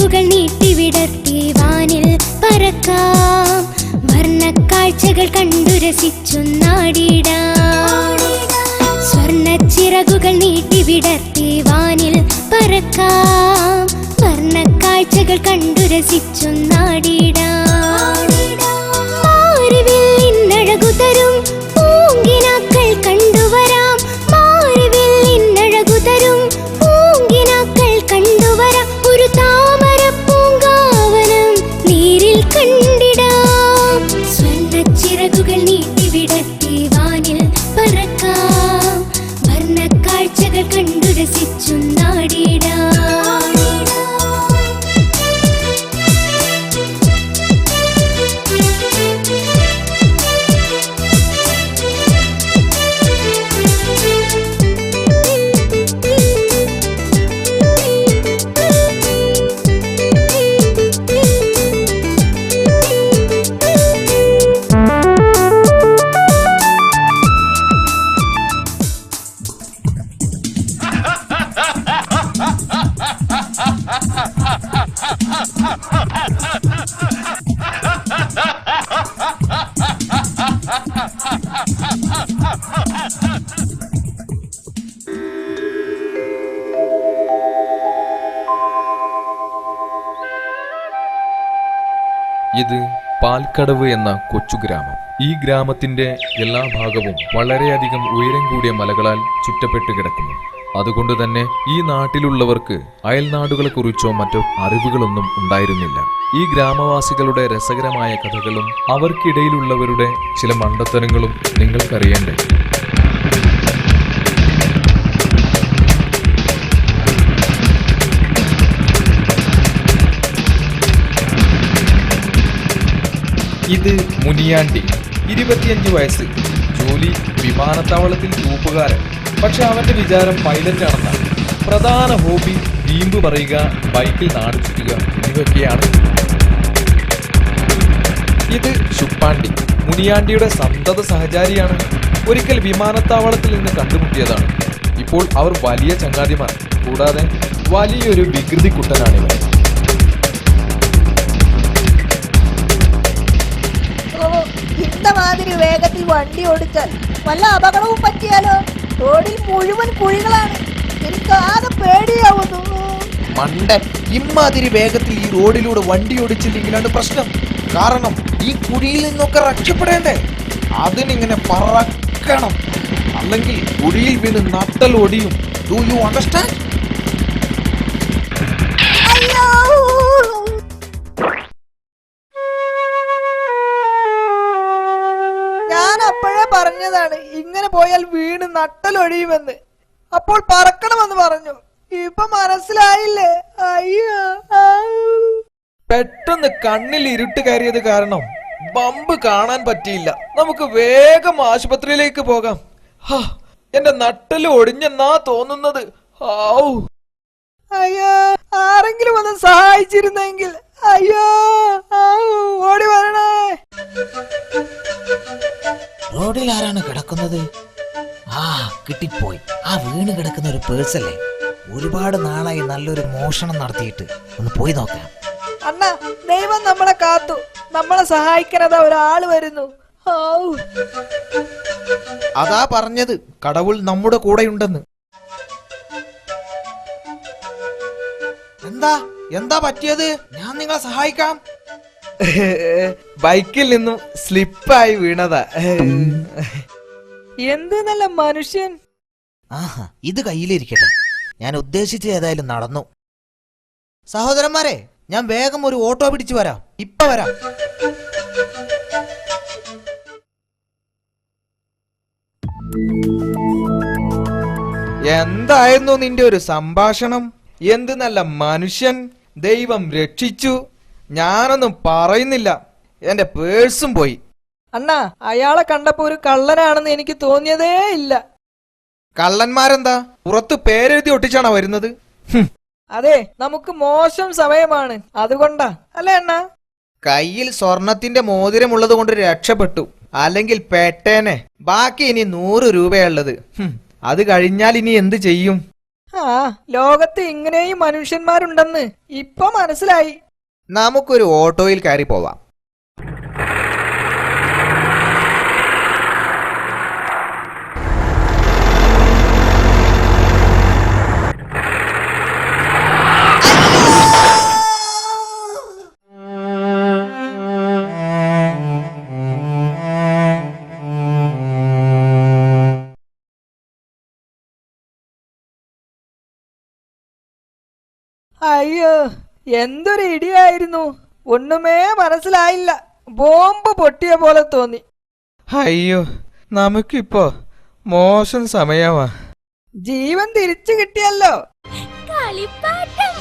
ചിറകുകൾ നീട്ടിവിടർത്തി വാനിൽ പറക്കാം. വർണ്ണക്കാഴ്ചകൾ കണ്ടു രസിച്ചൊന്നാടിടാം. സ്വർണ്ണച്ചിറകുകൾ നീട്ടിവിടർത്തി വാനിൽ പറക്കാം. വർണ്ണക്കാഴ്ചകൾ കണ്ടു രസിച്ചൊന്നാടിടാം. മാറിവില്ലിന്നഴകു തരും പൂങ്കിനാക്കൾ കണ്ടുവരാം. മാറിവില്ലിന്നഴകു തരും പൂങ്കിനാക്കൾ കണ്ടുവരാം. ഒരു താമര പൂങ്കാവനം നീരിൽ കണ്ടിടാം. സ്വർണ്ണച്ചിറകുകൾ നീട്ടിവിടർത്തി വാനിൽ പറക്കാം. വർണ്ണക്കാഴ്ചകൾ കണ്ടു രസിച്ചൊന്നാടിടാം. ഇത് പാൽക്കടവ് എന്ന കൊച്ചു ഗ്രാമം. ഈ ഗ്രാമത്തിന്റെ എല്ലാ ഭാഗവും വളരെയധികം ഉയരം കൂടിയ മലകളാൽ ചുറ്റപ്പെട്ട് കിടക്കുന്നു. അതുകൊണ്ട് തന്നെ ഈ നാട്ടിലുള്ളവർക്ക് അയൽനാടുകളെ കുറിച്ചോ മറ്റോ അറിവുകളൊന്നും ഉണ്ടായിരുന്നില്ല. ഈ ഗ്രാമവാസികളുടെ രസകരമായ കഥകളും അവർക്കിടയിലുള്ളവരുടെ ചില മണ്ടത്തരങ്ങളും നിങ്ങൾക്കറിയണ്ടേ? ഇത് മുനിയാണ്ടി, 25 വയസ്സ്, ജോലി വിമാനത്താവളത്തിൽ തൂപ്പുകാരൻ. പക്ഷെ അവന്റെ വിചാരം പൈലറ്റ് ആണെന്നാണ്. പ്രധാന ഹോബി വീമ്പ് പറയുക, ബൈക്കിൽ നാട് ചുറ്റുക എന്നിവയൊക്കെയാണ്. ഇത് ശുപ്പാണ്ടി, മുനിയാണ്ടിയുടെ സന്തത സഹചാരിയാണ്. ഒരിക്കൽ വിമാനത്താവളത്തിൽ നിന്ന് കണ്ടുമുട്ടിയതാണ്. ഇപ്പോൾ അവർ വലിയ ചങ്ങാതിമാർ. കൂടാതെ വലിയൊരു വികൃതി കുട്ടനാണിവർ. മാതിരി വേഗത്തിൽ വണ്ടി ഓടിച്ചാൽ വല്ല അപകടവും പറ്റിയാലോ? റോഡിൽ മുഴുവൻ കുഴികളാണ്. എനിക്ക് ആകെ പേടിയാവുന്നു. മണ്ടൻ, ഇമ്മാതിരി വേഗത്തിൽ ഈ റോഡിലൂടെ വണ്ടി ഓടിച്ചില്ലെങ്കിലാണ് പ്രശ്നം. കാരണം ഈ കുഴിയിൽ നിന്നൊക്കെ രക്ഷപ്പെടേണ്ടേ? അതിനിങ്ങനെ പറക്കണം, അല്ലെങ്കിൽ കുഴിയിൽ വീണ് നട്ടൽ ഒടിയും. Do you understand? പറഞ്ഞതാണ് ഇങ്ങനെ പോയാൽ വീണ് നട്ടലൊഴിയുമെന്ന്. അപ്പോൾ പറക്കണമെന്ന് പറഞ്ഞു. ഇപ്പൊ മനസ്സിലായില്ലേ? അയ്യോ, പെട്ടെന്ന് കണ്ണിൽ ഇരുട്ട് കയറിയത് കാരണം ബമ്പ് കാണാൻ പറ്റിയില്ല. നമുക്ക് വേഗം ആശുപത്രിയിലേക്ക് പോകാം. എന്റെ നട്ടല് ഒടിഞ്ഞെന്നാ തോന്നുന്നത്. അയ്യോ, ആരെങ്കിലും ഒന്ന് സഹായിച്ചിരുന്നെങ്കിൽ. അയ്യോ, ഓടി വരണേ. റോഡിൽ ആരാണ് കിടക്കുന്നത്? കിട്ടിപ്പോയി. ആ വീണ് കിടക്കുന്ന ഒരു പേഴ്സല്ലേ. ഒരുപാട് നാളായി നല്ലൊരു മോഷണം നടത്തിയിട്ട്. ഒന്ന് പോയി നോക്കാം. അണ്ണ, ദൈവം നമ്മളെ കാത്തു. നമ്മളെ സഹായിക്കാനതാ ഒരാള് വരുന്നു. അതാ പറഞ്ഞത്, കടവുൾ നമ്മുടെ കൂടെയുണ്ടെന്ന്. എന്താ പറ്റിയത്? ഞാൻ നിങ്ങളെ സഹായിക്കാം. ബൈക്കിൽ നിന്നും സ്ലിപ്പായി വീണതാ. എന്ത് നല്ല മനുഷ്യൻ. ഇത് കയ്യിലിരിക്കട്ടെ. ഞാൻ ഉദ്ദേശിച്ച ഏതായാലും നടന്നു. സഹോദരന്മാരെ, ഞാൻ വേഗം ഒരു ഓട്ടോ പിടിച്ചു വരാം. ഇപ്പൊ വരാം. എന്തായിരുന്നു നിന്റെ ഒരു സംഭാഷണം? എന്ത് നല്ല മനുഷ്യൻ. ദൈവം രക്ഷിച്ചു. ഞാനൊന്നും പറയുന്നില്ല. എന്റെ പേഴ്സും പോയി. അണ്ണാ, അയാളെ കണ്ടപ്പോ ഒരു കള്ളനാണെന്ന് എനിക്ക് തോന്നിയതേ ഇല്ല. കള്ളന്മാരെന്താ പുറത്ത് പേരെഴുതി ഒട്ടിച്ചാണോ വരുന്നത്? അതെ, നമുക്ക് മോശം സമയമാണ്, അതുകൊണ്ടാ അല്ലേ അണ്ണാ? കയ്യിൽ സ്വർണത്തിന്റെ മോതിരമുള്ളത് കൊണ്ട് രക്ഷപ്പെട്ടു. അല്ലെങ്കിൽ പെട്ടേനെ. ബാക്കി ഇനി 100 രൂപയുള്ളത്. അത് കഴിഞ്ഞാൽ ഇനി എന്ത് ചെയ്യും? ലോകത്ത് ഇങ്ങനെയും മനുഷ്യന്മാരുണ്ടെന്ന് ഇപ്പൊ മനസ്സിലായി. നമുക്കൊരു ഓട്ടോയിൽ കയറി പോവാം. അയ്യോ, എന്തൊരു ഇടിയായിരുന്നു. ഒന്നുമേ മനസ്സിലായില്ല. ബോംബ് പൊട്ടിയ പോലെ തോന്നി. അയ്യോ, നമുക്കിപ്പോ മോശം സമയമാ. ജീവൻ തിരിച്ചു കിട്ടിയല്ലോ. കളിപ്പാട്ടം